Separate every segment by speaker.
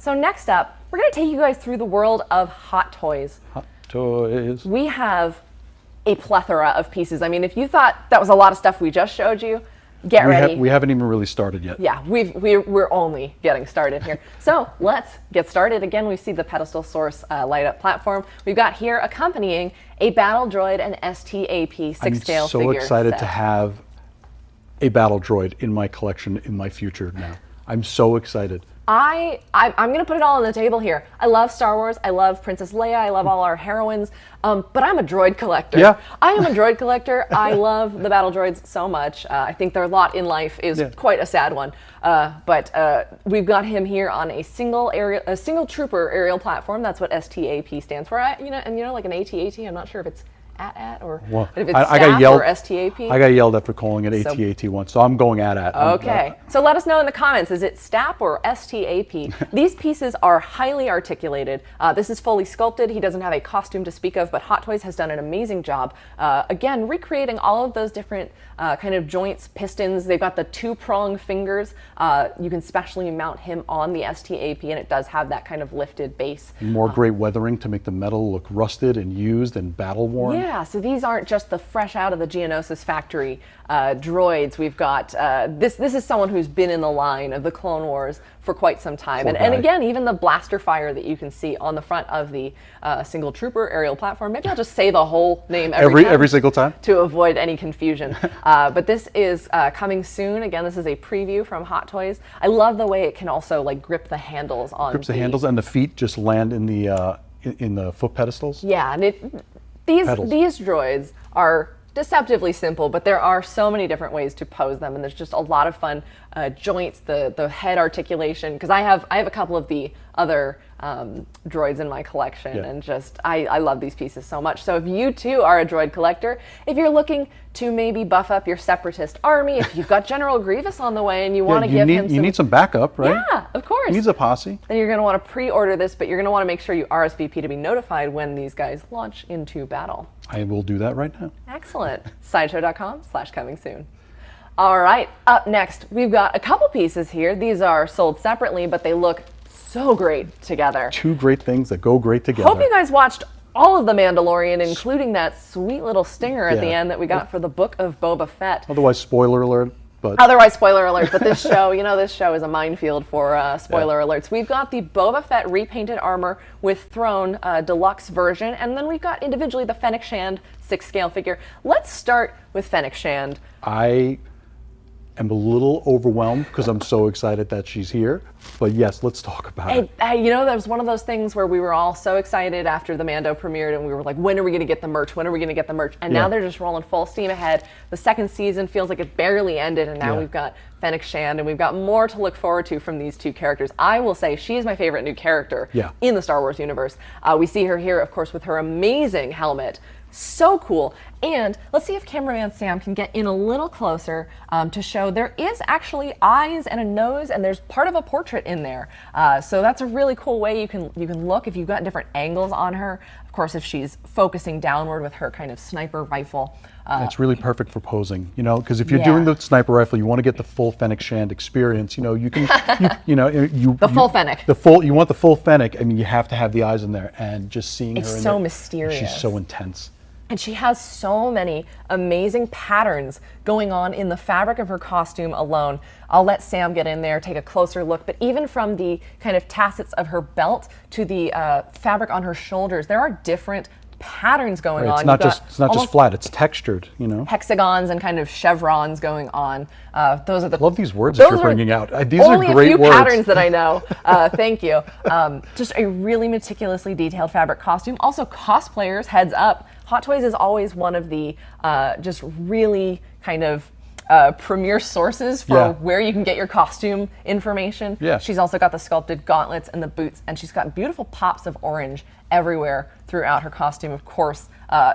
Speaker 1: So next up, we're going to take you guys through the world of Hot Toys.
Speaker 2: Hot Toys.
Speaker 1: We have a plethora of pieces. I mean, if you thought that was a lot of stuff we just showed you, get ready.
Speaker 2: We haven't even really started yet.
Speaker 1: Yeah, we're only getting started here. So let's get started. Again, we see the pedestal source light up platform. We've got here accompanying a battle droid and STAP 6-scale figure.
Speaker 2: I'm so excited
Speaker 1: set.
Speaker 2: to have a battle droid in my collection in my future now. I'm so excited.
Speaker 1: I'm going to put it all on the table here. I love Star Wars. I love Princess Leia. I love all our heroines. But I'm a droid collector.
Speaker 2: Yeah.
Speaker 1: I am a droid collector. I love the battle droids so much. I think their lot in life is quite a sad one. But we've got him here on a single trooper aerial platform. That's what STAP stands for. Like an AT-AT. I'm not sure if it's or if it's STAP or STAP.
Speaker 2: I got yelled at for calling it AT-AT once, so I'm going at.
Speaker 1: Okay, so let us know in the comments, is it STAP or STAP? These pieces are highly articulated. This is fully sculpted. He doesn't have a costume to speak of, but Hot Toys has done an amazing job, again, recreating all of those different kind of joints, pistons. They've got the 2-prong fingers. You can specially mount him on the STAP, and it does have that kind of lifted base.
Speaker 2: More great weathering to make the metal look rusted and used and battle-worn.
Speaker 1: Yeah, so these aren't just the fresh out of the Geonosis factory droids. We've got, this is someone who's been in the line of the Clone Wars for quite some time. And again, even the blaster fire that you can see on the front of the single trooper aerial platform. Maybe I'll just say the whole name
Speaker 2: every single time
Speaker 1: to avoid any confusion. But this is coming soon. Again, this is a preview from Hot Toys. I love the way it can also like grip the handles on.
Speaker 2: Grips the handles, and the feet just land in the foot pedestals.
Speaker 1: Yeah, and these droids are deceptively simple, but there are so many different ways to pose them, and there's just a lot of fun joints, the head articulation, because I have a couple of the other droids in my collection, and just I love these pieces so much. So if you too are a droid collector, if you're looking to maybe buff up your separatist army, if you've got General Grievous on the way and you want to give him
Speaker 2: you need some backup, right?
Speaker 1: Yeah, of course.
Speaker 2: He needs a posse.
Speaker 1: Then you're going to want to pre-order this, but you're going to want to make sure you RSVP to be notified when these guys launch into battle.
Speaker 2: I will do that right now.
Speaker 1: Excellent. Sideshow.com/coming soon. All right, up next, we've got a couple pieces here. These are sold separately, but they look so great together.
Speaker 2: Two great things that go great together.
Speaker 1: Hope you guys watched all of The Mandalorian, including that sweet little stinger at the end that we got for the Book of Boba Fett.
Speaker 2: Otherwise, spoiler alert. But
Speaker 1: this show, this show is a minefield for spoiler alerts. We've got the Boba Fett repainted armor with Throne deluxe version, and then we've got individually the Fennec Shand 6-scale figure. Let's start with Fennec Shand.
Speaker 2: I am a little overwhelmed because I'm so excited that she's here. But yes, let's talk about it.
Speaker 1: That was one of those things where we were all so excited after the Mando premiered, and we were like, when are we going to get the merch? When are we going to get the merch? And now they're just rolling full steam ahead. The second season feels like it barely ended, and now we've got Fennec Shand, and we've got more to look forward to from these two characters. I will say she is my favorite new character in the Star Wars universe. We see her here, of course, with her amazing helmet. So cool. And let's see if cameraman Sam can get in a little closer to show there is actually eyes and a nose, and there's part of a portrait in there. So that's a really cool way you can look if you've got different angles on her. Of course, if she's focusing downward with her kind of sniper rifle.
Speaker 2: It's really perfect for posing, because if you're doing the sniper rifle, you want to get the full Fennec Shand experience. You can,
Speaker 1: the full Fennec.
Speaker 2: You want the full Fennec. I mean, you have to have the eyes in there, and just seeing her in there.
Speaker 1: It's so mysterious.
Speaker 2: She's so intense.
Speaker 1: And she has so many amazing patterns going on in the fabric of her costume alone. I'll let Sam get in there, take a closer look, but even from the kind of tassets of her belt to the fabric on her shoulders, there are different patterns going on.
Speaker 2: It's not just flat, it's textured,
Speaker 1: Hexagons and kind of chevrons going on. Those are the.
Speaker 2: I love these words that you're bringing out. These are great words.
Speaker 1: Only a few patterns that I know. Thank you. Just a really meticulously detailed fabric costume. Also, cosplayers, heads up. Hot Toys is always one of the just really kind of premier sources for where you can get your costume information.
Speaker 2: Yeah.
Speaker 1: She's also got the sculpted gauntlets and the boots, and she's got beautiful pops of orange everywhere throughout her costume. Of course,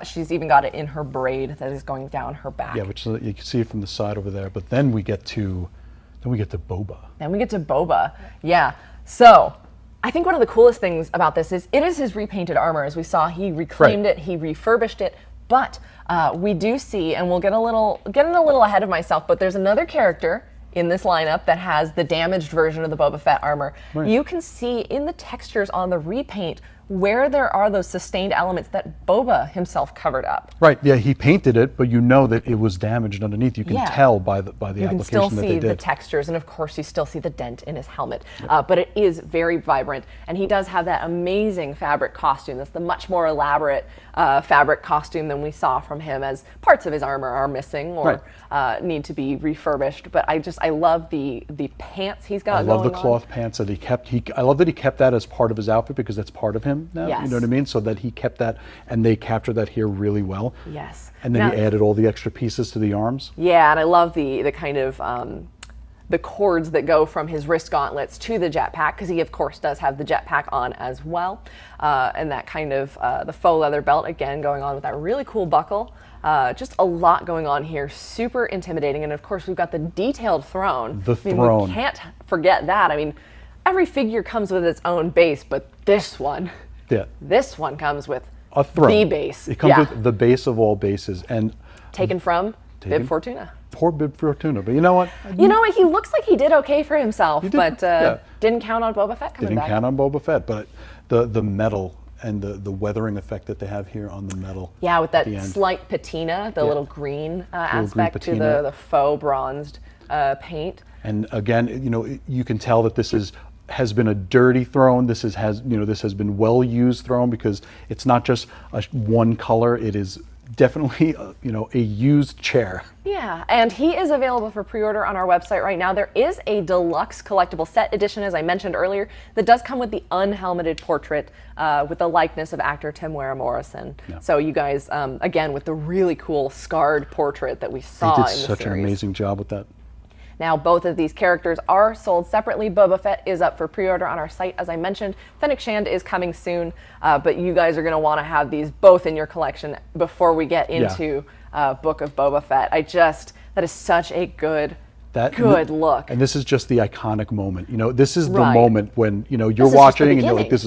Speaker 1: she's even got it in her braid that is going down her back.
Speaker 2: Yeah, which you can see it from the side over there. But then we get to Boba.
Speaker 1: Then we get to Boba. Yeah. So I think one of the coolest things about this is it is his repainted armor. As we saw, he reclaimed it, he refurbished it, but we do see, and we'll getting a little ahead of myself, but there's another character in this lineup that has the damaged version of the Boba Fett armor.
Speaker 2: Right.
Speaker 1: You can see in the textures on the repaint where there are those sustained elements that Boba himself covered up.
Speaker 2: Right. Yeah, he painted it, but you know that it was damaged underneath. You can tell by the application that they did.
Speaker 1: You can still see the textures, and of course you still see the dent in his helmet. But it is very vibrant, and he does have that amazing fabric costume. That's the much more elaborate fabric costume than we saw from him, as parts of his armor are missing or need to be refurbished. But I love the pants he's got going on.
Speaker 2: I love the cloth pants that he kept. I love that he kept that as part of his outfit, because that's part of him now.
Speaker 1: Yes.
Speaker 2: You know what I mean? So that he kept that, and they captured that here really well.
Speaker 1: Yes.
Speaker 2: And then he added all the extra pieces to the arms.
Speaker 1: Yeah, and I love the kind of the cords that go from his wrist gauntlets to the jetpack, because he of course does have the jetpack on as well, and that kind of the faux leather belt again going on with that really cool buckle. Just a lot going on here, super intimidating, and of course we've got the detailed throne.
Speaker 2: The throne.
Speaker 1: We can't forget that. I mean, every figure comes with its own base, but this one comes with
Speaker 2: a throne.
Speaker 1: The base.
Speaker 2: It comes with the base of all bases, and
Speaker 1: taken from Bib Fortuna.
Speaker 2: Poor Bib Fortuna, but you know what?
Speaker 1: You know what? He looks like he did okay for himself, but didn't count on Boba Fett coming back.
Speaker 2: Didn't count on Boba Fett, but the metal and the weathering effect that they have here on the metal.
Speaker 1: Yeah, with that slight patina, the little green aspect to the faux bronzed paint.
Speaker 2: And again, you know, you can tell that this has been a dirty throne. This has been well used throne, because it's not just one color. It is definitely a used chair.
Speaker 1: Yeah, and he is available for pre-order on our website right now. There is a deluxe collectible set edition, as I mentioned earlier, that does come with the unhelmeted portrait with the likeness of actor Temuera Morrison. Yeah. So you guys, again, with the really cool scarred portrait that we saw in the series.
Speaker 2: They did such an amazing job with that.
Speaker 1: Now, both of these characters are sold separately. Boba Fett is up for pre-order on our site, as I mentioned. Fennec Shand is coming soon, but you guys are going to want to have these both in your collection before we get into Book of Boba Fett. That is such a good look.
Speaker 2: And this is just the iconic moment. You know, this is the moment when, you know, you're watching and you're like, this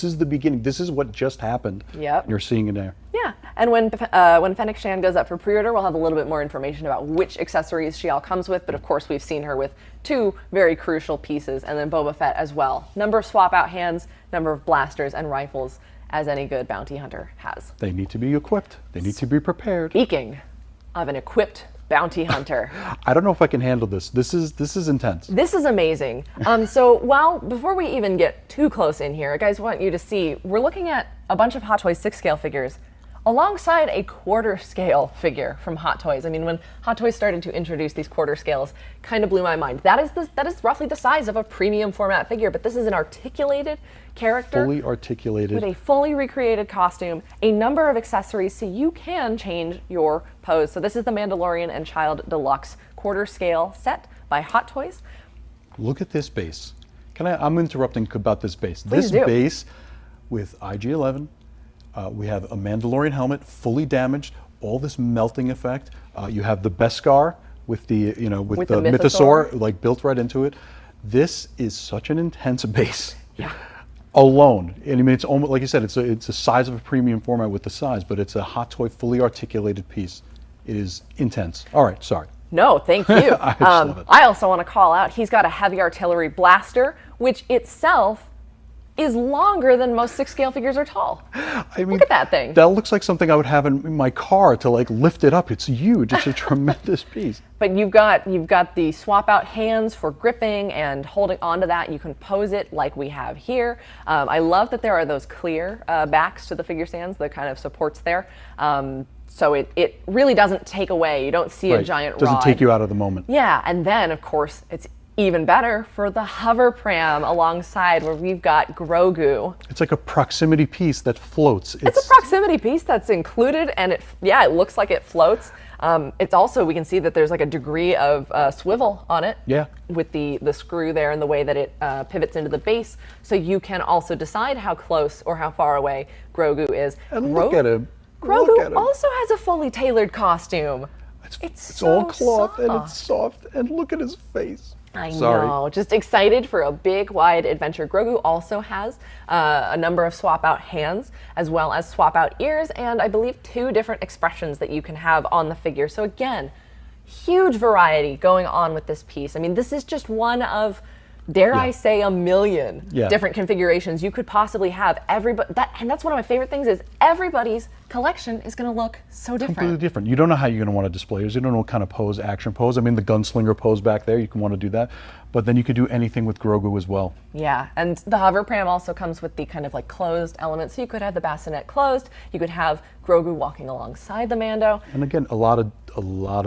Speaker 2: is the beginning. This is what just happened.
Speaker 1: Yep.
Speaker 2: And you're seeing it there.
Speaker 1: Yeah, and when Fennec Shand goes up for pre-order, we'll have a little bit more information about which accessories she all comes with, but of course we've seen her with 2 very crucial pieces, and then Boba Fett as well. Number of swap-out hands, number of blasters and rifles, as any good bounty hunter has.
Speaker 2: They need to be equipped. They need to be prepared.
Speaker 1: Speaking of an equipped bounty hunter.
Speaker 2: I don't know if I can handle this. This is intense.
Speaker 1: This is amazing. So before we even get too close in here, guys, want you to see, we're looking at a bunch of Hot Toys 6-scale figures alongside a quarter-scale figure from Hot Toys. I mean, when Hot Toys started to introduce these quarter scales, kind of blew my mind. That is roughly the size of a premium format figure, but this is an articulated character.
Speaker 2: Fully articulated.
Speaker 1: With a fully recreated costume, a number of accessories, so you can change your pose. So this is the Mandalorian and Child Deluxe quarter-scale set by Hot Toys.
Speaker 2: Look at this base. I'm interrupting about this base.
Speaker 1: Please do.
Speaker 2: Base with IG-11. We have a Mandalorian helmet, fully damaged, all this melting effect. You have the Beskar with the mythosaur like built right into it. This is such an intense base.
Speaker 1: Yeah.
Speaker 2: Alone. And I mean, it's almost like you said, it's the size of a premium format with the size, but it's a Hot Toy fully articulated piece. It is intense. All right, sorry.
Speaker 1: No, thank you.
Speaker 2: I just love it.
Speaker 1: I also want to call out, he's got a heavy artillery blaster, which itself is longer than most 6-scale figures are tall. I mean, look at that thing.
Speaker 2: That looks like something I would have in my car to like lift it up. It's huge. It's a tremendous piece.
Speaker 1: But you've got the swap out hands for gripping and holding onto that. You can pose it like we have here. I love that there are those clear backs to the figure stands, the kind of supports there. So it really doesn't take away. You don't see a giant rod.
Speaker 2: Doesn't take you out of the moment.
Speaker 1: Yeah, and then of course it's even better for the hover pram alongside, where we've got Grogu.
Speaker 2: It's like a proximity piece that floats.
Speaker 1: It's a proximity piece that's included, and it looks like it floats. It's also, we can see that there's like a degree of swivel on it.
Speaker 2: Yeah.
Speaker 1: With the screw there and the way that it pivots into the base, so you can also decide how close or how far away Grogu is.
Speaker 2: And look at him.
Speaker 1: Grogu also has a fully tailored costume.
Speaker 2: It's
Speaker 1: so
Speaker 2: all cloth
Speaker 1: soft.
Speaker 2: and it's soft, and look at his face.
Speaker 1: I know, just excited for a big, wide adventure. Grogu also has a number of swap-out hands, as well as swap-out ears, and I believe 2 different expressions that you can have on the figure. So again, huge variety going on with this piece. I mean, this is just one of, dare I say, a million different configurations you could possibly have. Everybody, and that's one of my favorite things is everybody's collection is going to look so different.
Speaker 2: Completely different. You don't know how you're going to want to display yours. You don't know what kind of pose, action pose. I mean, the gunslinger pose back there, you can want to do that. But then you could do anything with Grogu as well.
Speaker 1: Yeah, and the hover pram also comes with the kind of like closed element. So you could have the bassinet closed. You could have Grogu walking alongside the Mando.
Speaker 2: And again, a lot of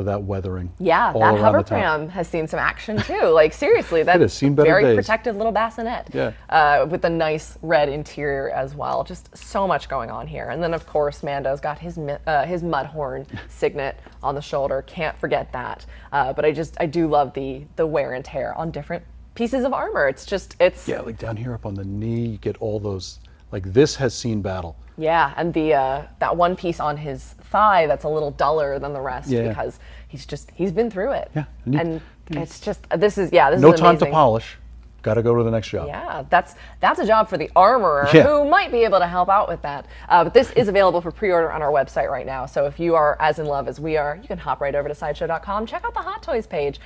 Speaker 2: that weathering.
Speaker 1: Yeah, that hover pram has seen some action too. Like seriously, that's
Speaker 2: it has seen better
Speaker 1: very
Speaker 2: days.
Speaker 1: Protective little bassinet.
Speaker 2: Yeah.
Speaker 1: With a nice red interior as well. Just so much going on here. And then of course Mando's got his Mudhorn signet on the shoulder. Can't forget that. But I do love the wear and tear on different pieces of armor. It's
Speaker 2: yeah, like down here up on the knee, you get all those. Like this has seen battle.
Speaker 1: Yeah, and the that one piece on his thigh that's a little duller than the rest because he's been through it.
Speaker 2: Yeah,
Speaker 1: and it's just this is
Speaker 2: no time
Speaker 1: amazing.
Speaker 2: to polish. Got to go to the next job.
Speaker 1: Yeah, that's a job for the armorer who might be able to help out with that. But this is available for pre-order on our website right now. So if you are as in love as we are, you can hop right over to sideshow.com, check out the Hot Toys page.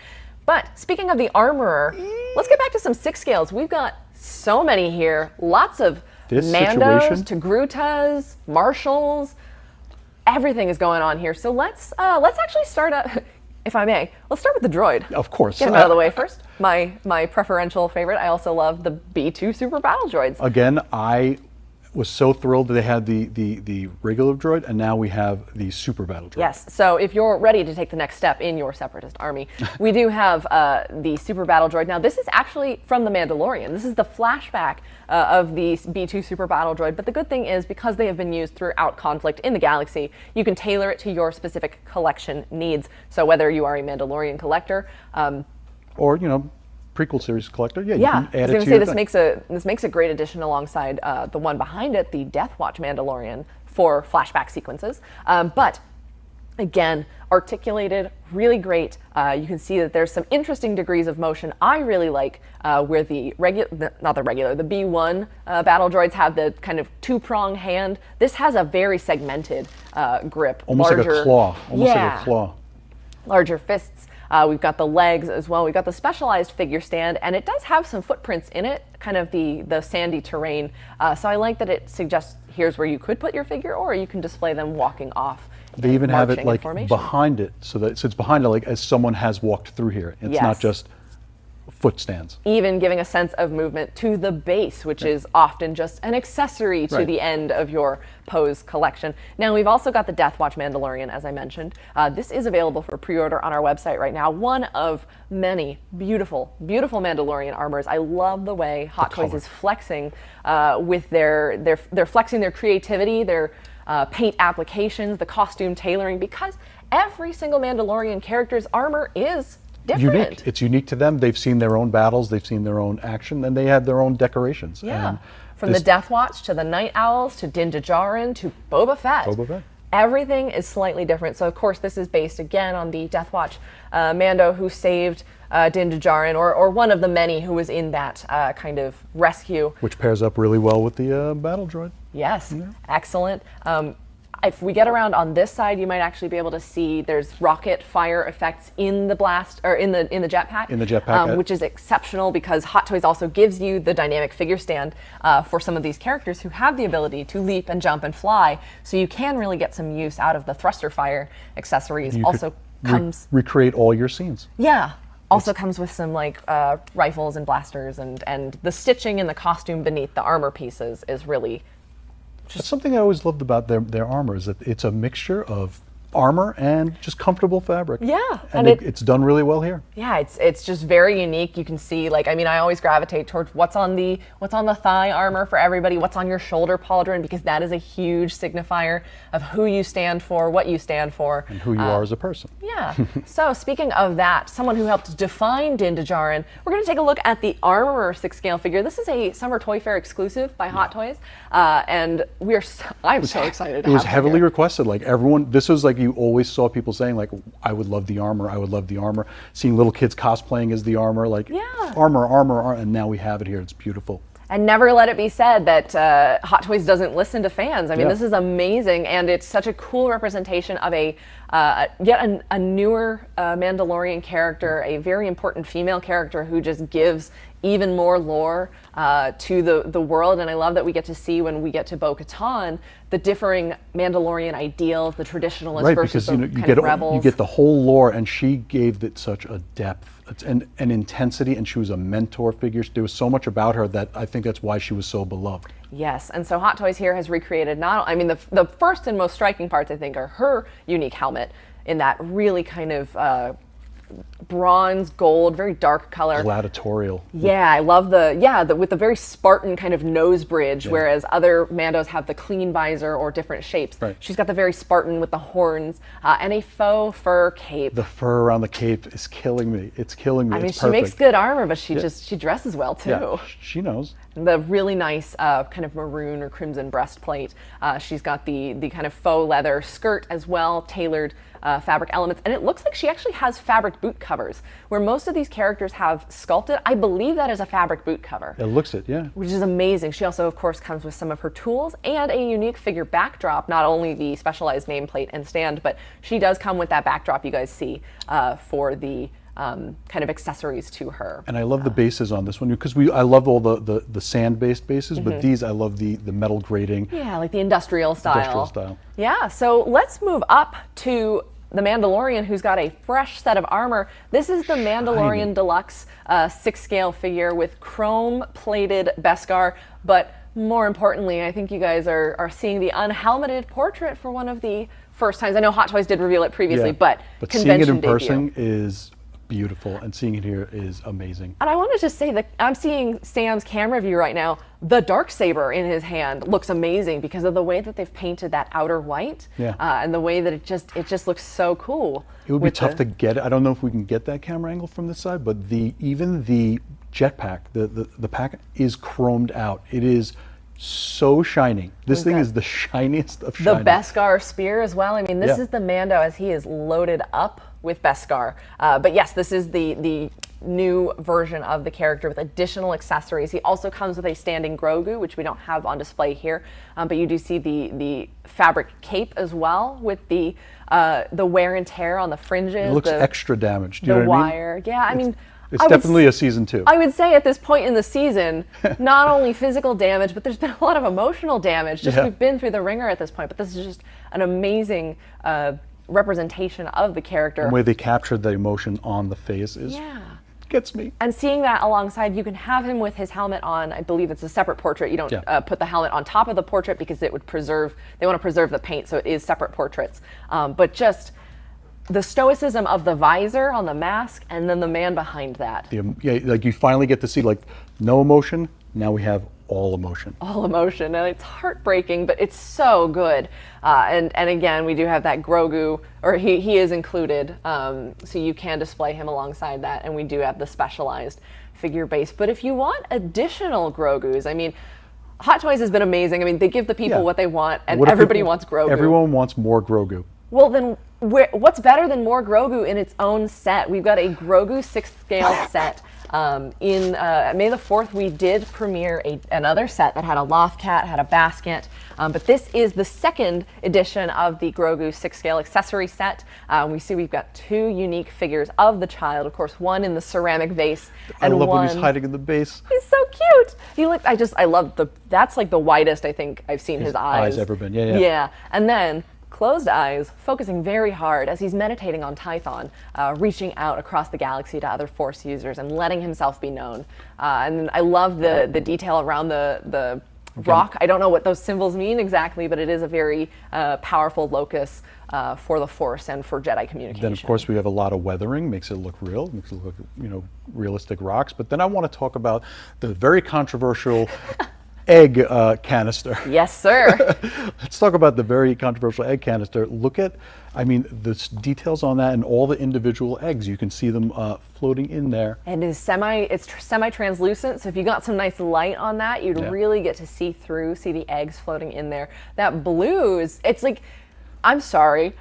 Speaker 1: But speaking of the armorer, let's get back to some 6 scales. We've got so many here, lots of Mandos to Grutas, Marshals. Everything is going on here. So let's actually start up. If I may, let's start with the droid.
Speaker 2: Of course.
Speaker 1: Get him out of the way first. My preferential favorite. I also love the B2 Super Battle Droids.
Speaker 2: Again, I was so thrilled that they had the regular droid, and now we have the Super Battle Droid.
Speaker 1: Yes, so if you're ready to take the next step in your Separatist army, we do have the Super Battle Droid. Now, this is actually from The Mandalorian. This is the flashback of the B2 Super Battle Droid, but the good thing is because they have been used throughout conflict in the galaxy, you can tailor it to your specific collection needs. So whether you are a Mandalorian collector,
Speaker 2: or, prequel series collector, you can add it to
Speaker 1: your
Speaker 2: your
Speaker 1: thing. This makes a great addition alongside the one behind it, the Deathwatch Mandalorian, for flashback sequences. But again, articulated, really great. You can see that there's some interesting degrees of motion. I really like where the B1 battle droids have the kind of 2-prong hand. This has a very segmented grip.
Speaker 2: Almost like a claw. Like a claw.
Speaker 1: Larger fists. We've got the legs as well. We've got the specialized figure stand, and it does have some footprints in it, kind of the sandy terrain. So I like that it suggests here's where you could put your figure, or you can display them walking off.
Speaker 2: They even have it like behind it, so it's behind it like as someone has walked through here. It's not just foot stands.
Speaker 1: Even giving a sense of movement to the base, which is often just an accessory to the end of your pose collection. Now, we've also got the Deathwatch Mandalorian, as I mentioned. This is available for pre-order on our website right now. One of many beautiful, beautiful Mandalorian armors. I love the way Hot Toys is flexing with they're flexing their creativity, their paint applications, the costume tailoring, because every single Mandalorian character's armor is different.
Speaker 2: Unique. It's unique to them. They've seen their own battles, they've seen their own action, and they have their own decorations.
Speaker 1: Yeah.
Speaker 2: And
Speaker 1: from the Death Watch to the Night Owls to Din Djarin to Boba Fett. Everything is slightly different. So of course this is based again on the Death Watch Mando who saved Din Djarin, or one of the many who was in that kind of rescue.
Speaker 2: Which pairs up really well with the battle droid.
Speaker 1: Yes, excellent. If we get around on this side, you might actually be able to see there's rocket fire effects in the blast, or in the jetpack.
Speaker 2: In the jetpack,
Speaker 1: which is exceptional because Hot Toys also gives you the dynamic figure stand for some of these characters who have the ability to leap and jump and fly. So you can really get some use out of the thruster fire accessories.
Speaker 2: You
Speaker 1: also comes
Speaker 2: recreate all your scenes.
Speaker 1: Yeah. Also comes with some like rifles and blasters, and the stitching and the costume beneath the armor pieces is really.
Speaker 2: That's something I always loved about their armor, is that it's a mixture of armor and just comfortable fabric.
Speaker 1: Yeah.
Speaker 2: And it's done really well here.
Speaker 1: Yeah, it's just very unique. You can see, like, I mean, I always gravitate towards what's on the thigh armor for everybody, what's on your shoulder pauldron, because that is a huge signifier of who you stand for, what you stand for.
Speaker 2: And who you are as a person.
Speaker 1: Yeah. So speaking of that, someone who helped define Din Djarin, we're going to take a look at the Armorer 6-scale figure. This is a Summer Toy Fair exclusive by Hot Toys, and I'm so excited to have
Speaker 2: it. It was heavily requested. Like everyone, this was like you always saw people saying like, I would love the armor, I would love the armor. Seeing little kids cosplaying as the armor, like armor, and now we have it here. It's beautiful.
Speaker 1: And never let it be said that Hot Toys doesn't listen to fans. I mean,
Speaker 2: Yeah.
Speaker 1: this is amazing, and it's such a cool representation of a newer Mandalorian character, a very important female character who just gives even more lore to the world. And I love that we get to see, when we get to Bo-Katan, the differing Mandalorian ideals, the traditionalists versus the kind of rebels.
Speaker 2: You get the whole lore, and she gave it such a depth and intensity, and she was a mentor figure. There was so much about her that I think that's why she was so beloved.
Speaker 1: Yes, and so Hot Toys here has recreated the first and most striking parts, I think, are her unique helmet in that really kind of bronze gold, very dark color.
Speaker 2: Gladiatorial.
Speaker 1: Yeah, I love with the very Spartan kind of nose bridge, whereas other Mandos have the clean visor or different shapes.
Speaker 2: Right.
Speaker 1: She's got the very Spartan with the horns and a faux fur cape.
Speaker 2: The fur around the cape is killing me. It's killing me.
Speaker 1: I mean,
Speaker 2: it's
Speaker 1: she makes
Speaker 2: perfect.
Speaker 1: good armor, but she dresses well too.
Speaker 2: Yeah, she knows.
Speaker 1: And the really nice kind of maroon or crimson breastplate. She's got the kind of faux leather skirt as well, tailored fabric elements. And it looks like she actually has fabric boot covers, where most of these characters have sculpted. I believe that is a fabric boot cover.
Speaker 2: It looks it, yeah.
Speaker 1: Which is amazing. She also, of course, comes with some of her tools and a unique figure backdrop, not only the specialized nameplate and stand, but she does come with that backdrop you guys see for the kind of accessories to her.
Speaker 2: And I love the bases on this one, because I love all the sand-based bases, but these, I love the metal grating.
Speaker 1: Yeah, like the industrial style.
Speaker 2: Industrial style.
Speaker 1: Yeah, so let's move up to the Mandalorian, who's got a fresh set of armor. This is the Mandalorian Deluxe 6-scale figure with chrome-plated Beskar, but more importantly, I think you guys are seeing the unhelmeted portrait for one of the first times. I know Hot Toys did reveal it previously, but
Speaker 2: seeing it in
Speaker 1: debut.
Speaker 2: person is beautiful, and seeing it here is amazing.
Speaker 1: And I want to just say that I'm seeing Sam's camera view right now. The Darksaber in his hand looks amazing because of the way that they've painted that outer white, and the way that it just looks so cool.
Speaker 2: It would be tough to get it. I don't know if we can get that camera angle from this side, but even the jetpack, the pack is chromed out. It is so shiny. This thing is the shiniest of shiny.
Speaker 1: The Beskar spear as well. I mean, this is the Mando as he is loaded up with Beskar. But yes, this is the new version of the character with additional accessories. He also comes with a standing Grogu, which we don't have on display here. But you do see the fabric cape as well, with the wear and tear on the fringes.
Speaker 2: It looks extra damaged. Do you know what I mean?
Speaker 1: Wire. Yeah, I mean,
Speaker 2: it's definitely a season 2.
Speaker 1: I would say at this point in the season, not only physical damage, but there's been a lot of emotional damage. We've been through the ringer at this point, but this is just an amazing representation of the character.
Speaker 2: The way they captured the emotion on the face gets me.
Speaker 1: And seeing that alongside, you can have him with his helmet on. I believe it's a separate portrait. You don't put the helmet on top of the portrait because it would they want to preserve the paint, so it is separate portraits. But just the stoicism of the visor on the mask, and then the man behind that.
Speaker 2: Like you finally get to see no emotion. Now we have all emotion.
Speaker 1: All emotion, and it's heartbreaking, but it's so good. And again, we do have that Grogu, or he is included, so you can display him alongside that, and we do have the specialized figure base. But if you want additional Grogus, I mean, Hot Toys has been amazing. I mean, they give the people what they want, and everybody wants Grogu.
Speaker 2: Everyone wants more Grogu.
Speaker 1: Well, then what's better than more Grogu in its own set? We've got a Grogu 6th scale set. In May the 4th, we did premiere another set that had a loft cat, had a basket, but this is the second edition of the Grogu 6th scale accessory set. We see we've got 2 unique figures of the child, of course, one in the ceramic vase, and
Speaker 2: I love
Speaker 1: one
Speaker 2: when he's hiding in the base.
Speaker 1: He's so cute. I love that's like the widest I think I've seen his eyes
Speaker 2: ever been.
Speaker 1: Yeah, and then closed eyes, focusing very hard as he's meditating on Tython, reaching out across the galaxy to other Force users and letting himself be known. And I love the detail around the rock. I don't know what those symbols mean exactly, but it is a very powerful locus for the Force and for Jedi communication.
Speaker 2: Then, of course, we have a lot of weathering, makes it look real, makes it look, realistic rocks. But then I want to talk about the very controversial egg canister.
Speaker 1: Yes, sir.
Speaker 2: Let's talk about the very controversial egg canister. Look at, the details on that and all the individual eggs. You can see them floating in there.
Speaker 1: And it's semi-translucent, so if you got some nice light on that, you'd really get to see the eggs floating in there. That blue it's like, I'm sorry,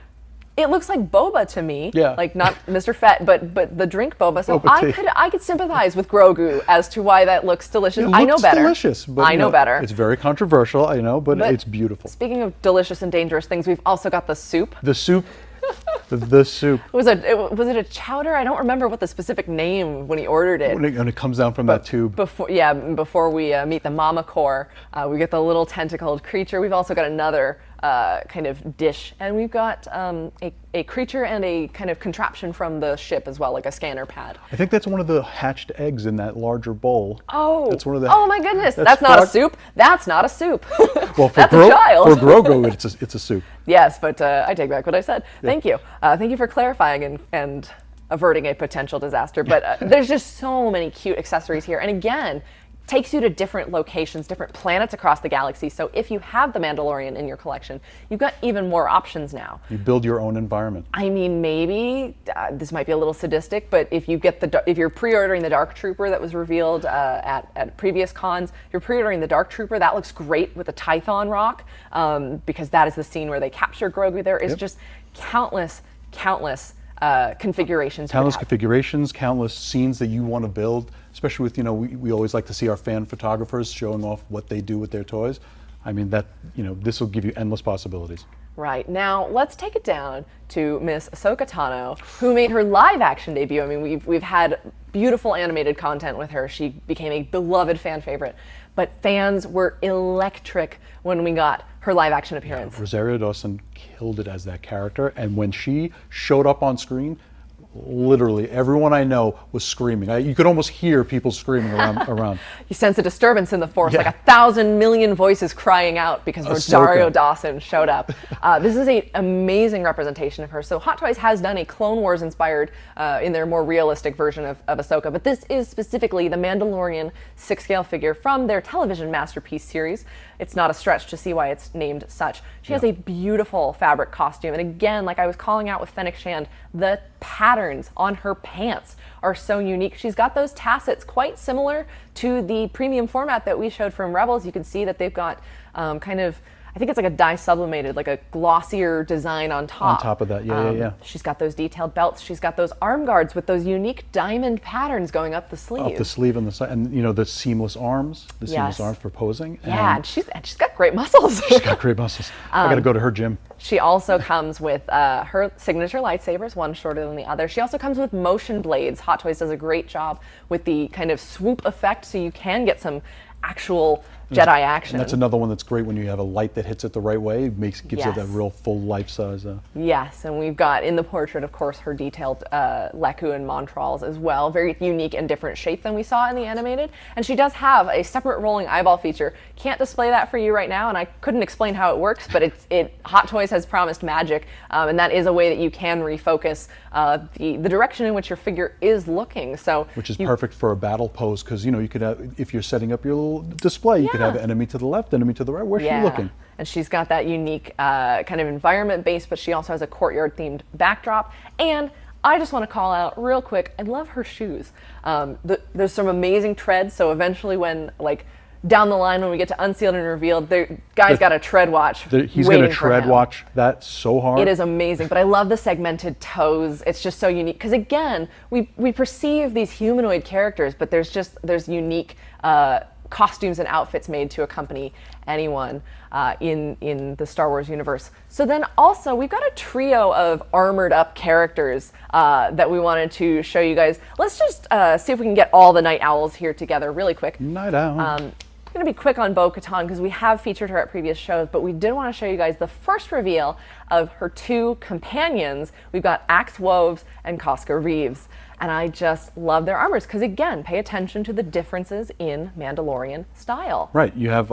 Speaker 1: It looks like boba to me.
Speaker 2: Yeah.
Speaker 1: Like not Mr. Fett, but the drink boba. So
Speaker 2: Boba tea.
Speaker 1: I could sympathize with Grogu as to why that looks delicious. I know better.
Speaker 2: Delicious, but
Speaker 1: I know better.
Speaker 2: It's very controversial, I know, but it's beautiful.
Speaker 1: Speaking of delicious and dangerous things, we've also got the soup.
Speaker 2: The soup. The soup.
Speaker 1: Was it a chowder? I don't remember what the specific name when he ordered it.
Speaker 2: When it comes down from that tube.
Speaker 1: Before we meet the mama core, we get the little tentacled creature. We've also got another kind of dish, and we've got a creature and a kind of contraption from the ship as well, like a scanner pad.
Speaker 2: I think that's one of the hatched eggs in that larger bowl.
Speaker 1: Oh,
Speaker 2: that's one of the.
Speaker 1: Oh my goodness, that's not a soup. That's not a soup.
Speaker 2: Well, for
Speaker 1: that's a child.
Speaker 2: For Grogu, it's a soup.
Speaker 1: Yes, but I take back what I said. Yeah. Thank you. Thank you for clarifying and averting a potential disaster. But there's just so many cute accessories here, and again, takes you to different locations, different planets across the galaxy. So if you have the Mandalorian in your collection, you've got even more options now.
Speaker 2: You build your own environment.
Speaker 1: I mean, maybe this might be a little sadistic, but if you're pre-ordering the Dark Trooper that was revealed at previous cons, you're pre-ordering the Dark Trooper. That looks great with the Tython rock, because that is the scene where they capture Grogu. There is just countless configurations.
Speaker 2: Countless configurations, countless scenes that you want to build. Especially with, we always like to see our fan photographers showing off what they do with their toys. I mean, this will give you endless possibilities.
Speaker 1: Right. Now, let's take it down to Miss Ahsoka Tano, who made her live action debut. I mean, we've had beautiful animated content with her. She became a beloved fan favorite. But fans were electric when we got her live action appearance.
Speaker 2: Yeah, Rosario Dawson killed it as that character. And when she showed up on screen, literally everyone I know was screaming. You could almost hear people screaming around.
Speaker 1: You sense a disturbance in the force, like 1,000 million voices crying out because Rosario Dawson showed up. This is an amazing representation of her. So Hot Toys has done a Clone Wars inspired, in their more realistic version of Ahsoka, but this is specifically the Mandalorian 6-scale figure from their television masterpiece series. It's not a stretch to see why it's named such. She has a beautiful fabric costume, and again, like I was calling out with Fennec Shand, the patterns on her pants are so unique. She's got those tassets quite similar to the premium format that we showed from Rebels. You can see that they've got kind of, I think it's like a dye sublimated, like a glossier design on top.
Speaker 2: On top of that, yeah.
Speaker 1: She's got those detailed belts. She's got those arm guards with those unique diamond patterns going up the sleeve.
Speaker 2: Up the sleeve and the side, and the seamless arms, seamless arms for posing.
Speaker 1: Yeah, and she's got great muscles.
Speaker 2: She's got great muscles. I got to go to her gym.
Speaker 1: She also comes with her signature lightsabers, one shorter than the other. She also comes with motion blades. Hot Toys does a great job with the kind of swoop effect, so you can get some actual Jedi action.
Speaker 2: And that's another one that's great when you have a light that hits it the right way. It gives it that real full life size.
Speaker 1: Yes, and we've got in the portrait, of course, her detailed Leku and Montrals as well. Very unique and different shape than we saw in the animated. And she does have a separate rolling eyeball feature. Can't display that for you right now, and I couldn't explain how it works, but Hot Toys has promised magic, and that is a way that you can refocus the direction in which your figure is looking. So
Speaker 2: which is perfect for a battle pose, because you could have, if you're setting up your little display, you could have an enemy to the left, enemy to the right. Where's she looking?
Speaker 1: And she's got that unique kind of environment base, but she also has a courtyard themed backdrop. And I just want to call out real quick, I love her shoes. There's some amazing treads, so eventually when down the line when we get to Unsealed and Revealed, guy's got a tread watch.
Speaker 2: He's going to tread watch that so hard.
Speaker 1: It is amazing, but I love the segmented toes. It's just so unique because again, we perceive these humanoid characters, but there's unique costumes and outfits made to accompany anyone in the Star Wars universe. So then also we've got a trio of armored up characters that we wanted to show you guys. Let's just see if we can get all the Night Owls here together really quick.
Speaker 2: Night Owl.
Speaker 1: I'm going to be quick on Bo-Katan because we have featured her at previous shows, but we did want to show you guys the first reveal of her two companions. We've got Axe Woves and Koska Reeves. And I just love their armors because, again, pay attention to the differences in Mandalorian style.
Speaker 2: Right. You have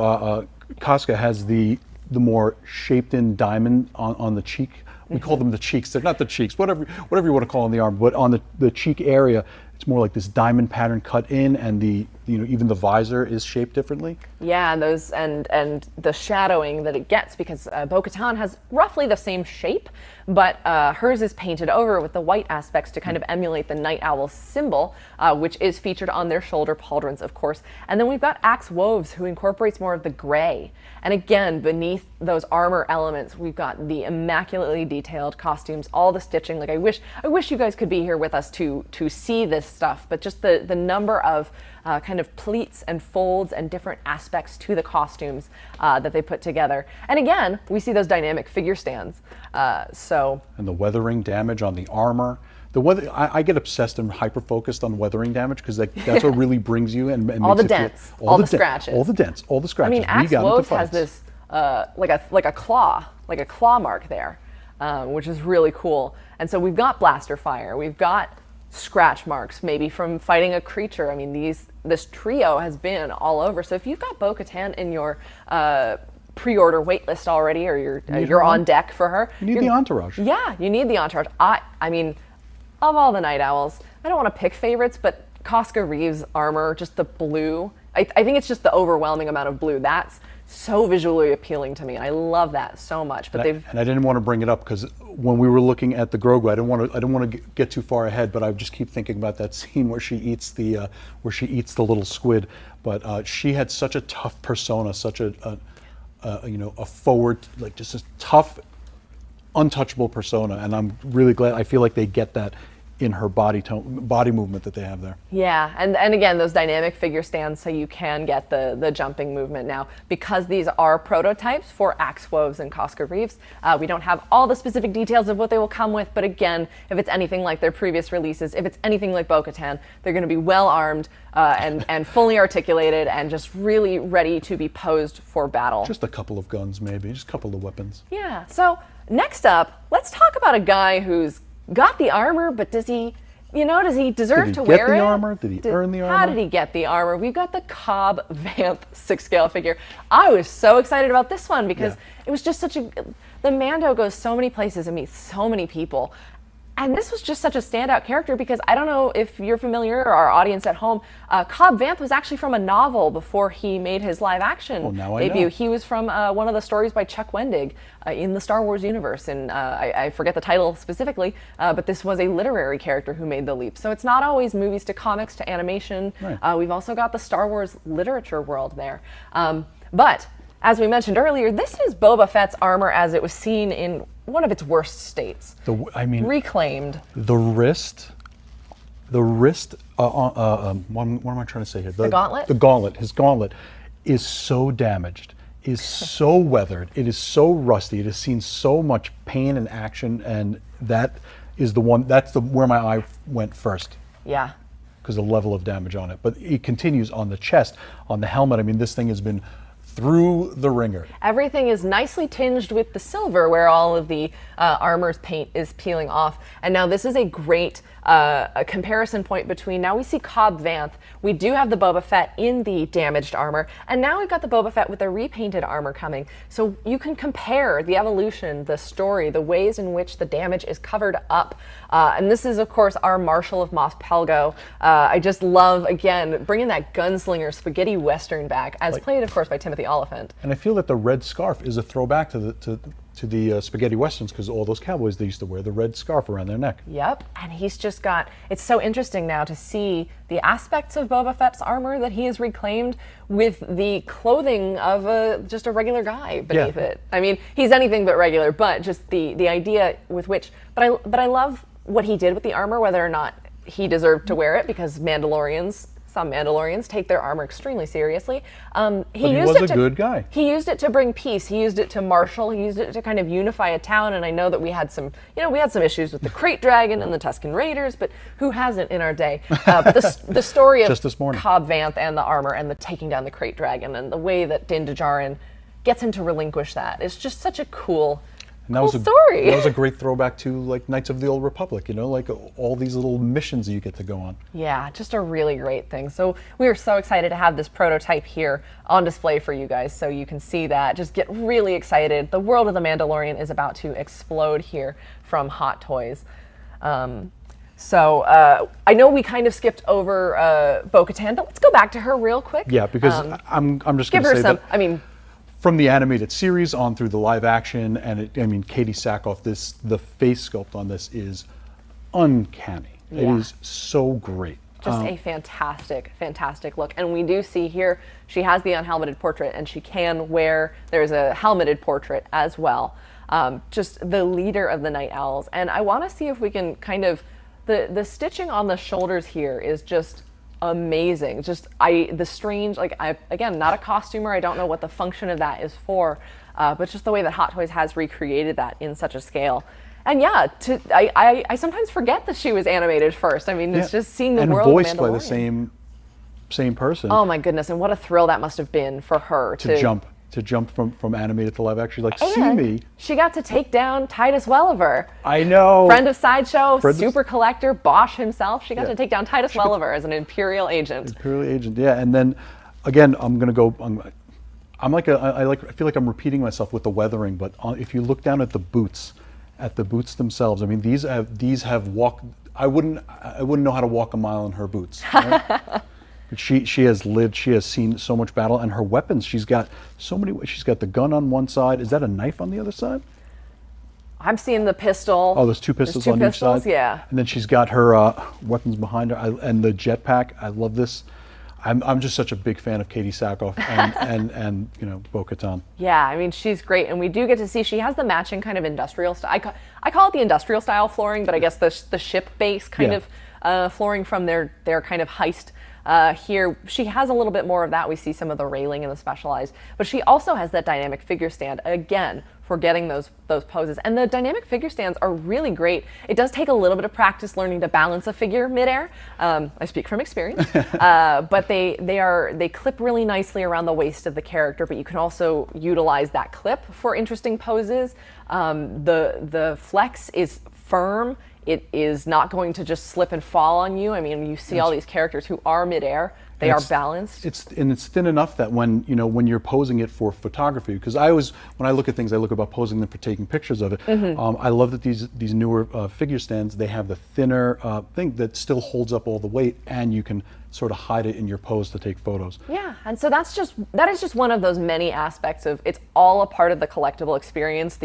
Speaker 2: Koska has the more shaped-in diamond on the cheek. We call them the cheeks. They're not the cheeks. Whatever you want to call on the arm, but on the cheek area, it's more like this diamond pattern cut in, and the even the visor is shaped differently.
Speaker 1: Yeah, and those and the shadowing that it gets, because Bo-Katan has roughly the same shape, but hers is painted over with the white aspects to kind of emulate the night owl symbol, which is featured on their shoulder pauldrons, of course. And then we've got Axe Woves, who incorporates more of the gray. And again, beneath those armor elements, we've got the immaculately detailed costumes, all the stitching. Like I wish you guys could be here with us to see this stuff, but just the number of kind of pleats and folds and different aspects to the costumes that they put together. And again, we see those dynamic figure stands.
Speaker 2: And the weathering damage on the armor. The weather, I get obsessed and hyper focused on weathring damage because that's what really brings you and
Speaker 1: all
Speaker 2: makes
Speaker 1: the
Speaker 2: it
Speaker 1: dents,
Speaker 2: feel,
Speaker 1: all the scratches,
Speaker 2: all the dents, all the scratches.
Speaker 1: I mean, Axe Woves has this like a claw mark there, which is really cool. And so we've got blaster fire, we've got scratch marks, maybe from fighting a creature. I mean, this trio has been all over. So if you've got Bo-Katan in your pre-order waitlist already, or you're on deck for her,
Speaker 2: you need the entourage.
Speaker 1: Yeah, you need the entourage. I mean, of all the Night Owls, I don't want to pick favorites, but Casca Reeves' armor, just the blue, I think it's just the overwhelming amount of blue. That's so visually appealing to me. I love that so much. But
Speaker 2: and I didn't want to bring it up because when we were looking at the Grogu, I didn't want to get too far ahead, but I just keep thinking about that scene where she eats the little squid. But she had such a tough persona, such a forward, like just a tough, untouchable persona, and I'm really glad. I feel like they get that in her body movement that they have there.
Speaker 1: Yeah, and again, those dynamic figure stands, so you can get the jumping movement now. Because these are prototypes for Axe Woves and Casca Reeves, we don't have all the specific details of what they will come with, but again, if it's anything like their previous releases, if it's anything like Bo-Katan, they're going to be well armed and fully articulated and just really ready to be posed for battle.
Speaker 2: Just a couple of guns, maybe, just a couple of weapons.
Speaker 1: Yeah, so next up, let's talk about a guy who's got the armor, but does he deserve to wear it? Did he get the armor?
Speaker 2: Did he earn the armor?
Speaker 1: How did he get the armor? We've got the Cobb Vanth 6-scale figure. I was so excited about this one because it was just the Mando goes so many places and meets so many people. And this was just such a standout character because I don't know if you're familiar, or our audience at home, Cobb Vanth was actually from a novel before he made his live action debut. He was from one of the stories by Chuck Wendig in the Star Wars universe. And I forget the title specifically, but this was a literary character who made the leap. So it's not always movies to comics to animation. Right. We've also got the Star Wars literature world there. But as we mentioned earlier, this is Boba Fett's armor as it was seen in one of its worst states. Reclaimed.
Speaker 2: The wrist. What am I trying to say here?
Speaker 1: The gauntlet?
Speaker 2: The gauntlet. His gauntlet is so damaged, is so weathered. It is so rusty. It has seen so much pain and action, and that is where my eye went first.
Speaker 1: Yeah.
Speaker 2: Because of the level of damage on it. But it continues on the chest, on the helmet. I mean, this thing has been through the ringer.
Speaker 1: Everything is nicely tinged with the silver where all of the armor's paint is peeling off. And now this is a great a comparison point between, now we see Cobb Vanth, we do have the Boba Fett in the damaged armor, and now we've got the Boba Fett with the repainted armor coming. So you can compare the evolution, the story, the ways in which the damage is covered up. And this is, of course, our Marshal of Mos Pelgo. I just love, again, bringing that gunslinger spaghetti western back, as played, of course, by Timothy Oliphant.
Speaker 2: And I feel that the red scarf is a throwback to the spaghetti westerns, because all those cowboys, they used to wear the red scarf around their neck.
Speaker 1: Yep, and he's just got, it's so interesting now to see the aspects of Boba Fett's armor that he has reclaimed with the clothing of just a regular guy beneath it. I mean, he's anything but regular, but just the idea with which, but I love what he did with the armor, whether or not he deserved to wear it, because some Mandalorians take their armor extremely seriously.
Speaker 2: He was a good guy.
Speaker 1: He used it to bring peace. He used it to marshal. He used it to kind of unify a town. And I know that we had some issues with the Krayt Dragon and the Tusken Raiders, but who hasn't in our day? But the story of
Speaker 2: just this morning,
Speaker 1: Cobb Vanth and the armor and the taking down the Krayt Dragon and the way that Din Djarin gets him to relinquish that is just such a cool story.
Speaker 2: That was a great throwback to like Knights of the Old Republic, like all these little missions you get to go on.
Speaker 1: Yeah, just a really great thing. So we are so excited to have this prototype here on display for you guys, so you can see that. Just get really excited. The world of The Mandalorian is about to explode here from Hot Toys. So I know we kind of skipped over Bo-Katan, but let's go back to her real quick.
Speaker 2: Yeah, because I'm just going
Speaker 1: Give
Speaker 2: to
Speaker 1: her
Speaker 2: say
Speaker 1: some.
Speaker 2: that
Speaker 1: I mean,
Speaker 2: from the animated series on through the live action, and Katie Sackhoff, the face sculpt on this is uncanny. It is so great.
Speaker 1: Just a fantastic, fantastic look. And we do see here, she has the unhelmeted portrait, and she can wear, there's a helmeted portrait as well. Just the leader of the Night Owls. And I want to see if we can kind of, the stitching on the shoulders here is just amazing. Just the strange, like again, not a costumer. I don't know what the function of that is for, but just the way that Hot Toys has recreated that in such a scale. And yeah, I sometimes forget that she was animated first. I mean, it's just seeing the world of Mandalorian.
Speaker 2: And voiced by the same person.
Speaker 1: Oh my goodness! And what a thrill that must have been for her
Speaker 2: to jump from animated to live action. Like, see me.
Speaker 1: She got to take down Titus Welliver.
Speaker 2: I know.
Speaker 1: Friend of Sideshow, super collector, Bosch himself. She got to take down Titus Welliver as an Imperial agent.
Speaker 2: Imperial agent, yeah. And then again, I'm gonna go. I feel like I'm repeating myself with the weathering, but if you look down at the boots themselves, I mean, these have walked. I wouldn't know how to walk a mile in her boots. Right? She has lived. She has seen so much battle, and her weapons. She's got so many. She's got the gun on one side. Is that a knife on the other side?
Speaker 1: I'm seeing the pistol.
Speaker 2: Oh, there's two pistols on each side.
Speaker 1: Yeah.
Speaker 2: And then she's got her weapons behind her, and the jetpack. I love this. I'm just such a big fan of Katie Sackhoff and Bo-Katan.
Speaker 1: Yeah, I mean, she's great, and we do get to see she has the matching kind of industrial style. I call it the industrial style flooring, but I guess the ship base kind of flooring from their kind of heist. Here, she has a little bit more of that. We see some of the railing and the specialized, but she also has that dynamic figure stand, again, for getting those poses. And the dynamic figure stands are really great. It does take a little bit of practice learning to balance a figure midair. I speak from experience, but they clip really nicely around the waist of the character, but you can also utilize that clip for interesting poses. The flex is firm. It is not going to just slip and fall on you. I mean, you see all these characters who are midair. They are balanced. It's
Speaker 2: thin enough that when you're posing it for photography, because when I look at things, I look about posing them for taking pictures of it. I love that these newer figure stands, they have the thinner thing that still holds up all the weight, and you can sort of hide it in your pose to take photos.
Speaker 1: Yeah, and so that is just one of those many aspects of, it's all a part of the collectible experience.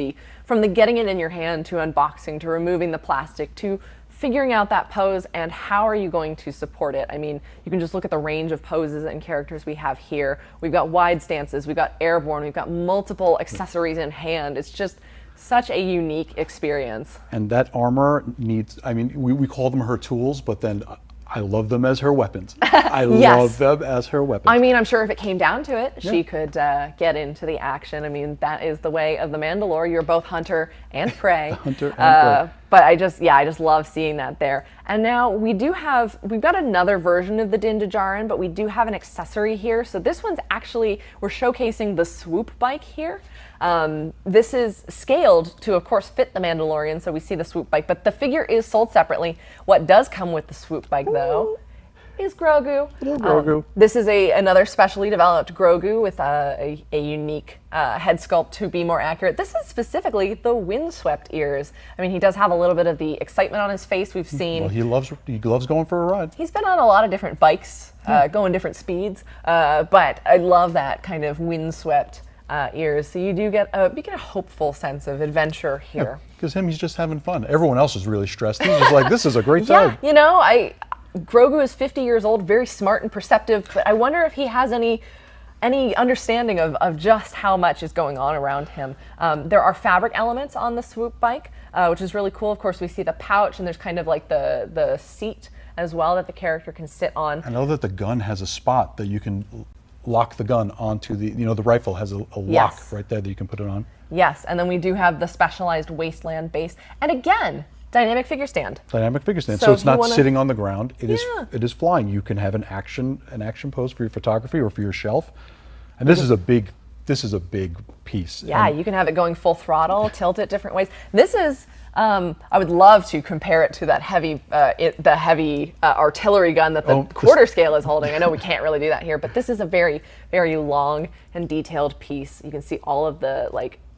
Speaker 1: From the getting it in your hand to unboxing to removing the plastic to figuring out that pose and how are you going to support it. I mean, you can just look at the range of poses and characters we have here. We've got wide stances, we've got airborne, we've got multiple accessories in hand. It's just such a unique experience.
Speaker 2: And that armor needs, I mean, we call them her tools, but then I love them as her weapons. I love them as her weapons.
Speaker 1: I mean, I'm sure if it came down to it, she could get into the action. I mean, that is the way of the Mandalore. You're both hunter and prey.
Speaker 2: Hunter and prey.
Speaker 1: But I just love seeing that there. And now we've got another version of the Din Djarin, but we do have an accessory here. So this one's actually, we're showcasing the swoop bike here. This is scaled to, of course, fit the Mandalorian, so we see the swoop bike, but the figure is sold separately. What does come with the swoop bike, though, is Grogu.
Speaker 2: Little Grogu.
Speaker 1: This is another specially developed Grogu with a unique head sculpt to be more accurate. This is specifically the windswept ears. I mean, he does have a little bit of the excitement on his face. We've seen.
Speaker 2: Well, he loves going for a ride.
Speaker 1: He's been on a lot of different bikes, going different speeds, but I love that kind of windswept ears. So you do get a hopeful sense of adventure here.
Speaker 2: Because he's just having fun. Everyone else is really stressed. He's just like, this is a great time.
Speaker 1: Yeah, Grogu is 50 years old, very smart and perceptive, but I wonder if he has any understanding of just how much is going on around him. There are fabric elements on the swoop bike, which is really cool. Of course, we see the pouch, and there's kind of like the seat as well that the character can sit on.
Speaker 2: I know that the gun has a spot that you can lock the gun onto the rifle has a lock right there that you can put it on.
Speaker 1: Yes, and then we do have the specialized wasteland base, and again, dynamic figure stand.
Speaker 2: Dynamic figure stand. So it's not sitting on the ground. It is flying. You can have an action pose for your photography or for your shelf. And this is a big piece.
Speaker 1: Yeah, you can have it going full throttle, tilt it different ways. This is I would love to compare it to that heavy artillery gun that the quarter scale is holding. I know we can't really do that here, but this is a very, very long and detailed piece. You can see all of the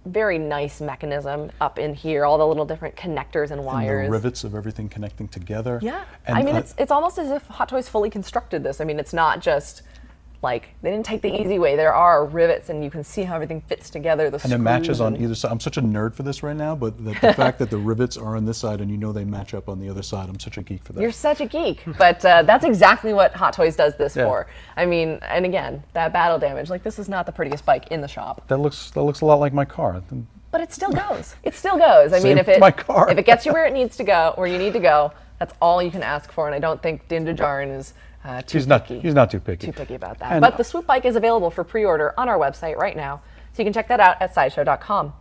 Speaker 1: very nice mechanism up in here, all the little different connectors and wires.
Speaker 2: And the rivets of everything connecting together.
Speaker 1: Yeah,
Speaker 2: and,
Speaker 1: I mean, it's almost as if Hot Toys fully constructed this. I mean, it's not just like, they didn't take the easy way. There are rivets, and you can see how everything fits together.
Speaker 2: And it matches on either side. I'm such a nerd for this right now, but the fact that the rivets are on this side and you know they match up on the other side, I'm such a geek for that.
Speaker 1: You're such a geek, but that's exactly what Hot Toys does this for. I mean, and again, that battle damage, like, this is not the prettiest bike in the shop.
Speaker 2: That looks a lot like my car.
Speaker 1: But it still goes. It still goes. I mean, if it gets you where it needs to go, where you need to go, that's all you can ask for. And I don't think Dindajarn is too picky.
Speaker 2: He's not too picky.
Speaker 1: Too picky about that. But the swoop bike is available for pre-order on our website right now, so you can check that out at sideshow.com.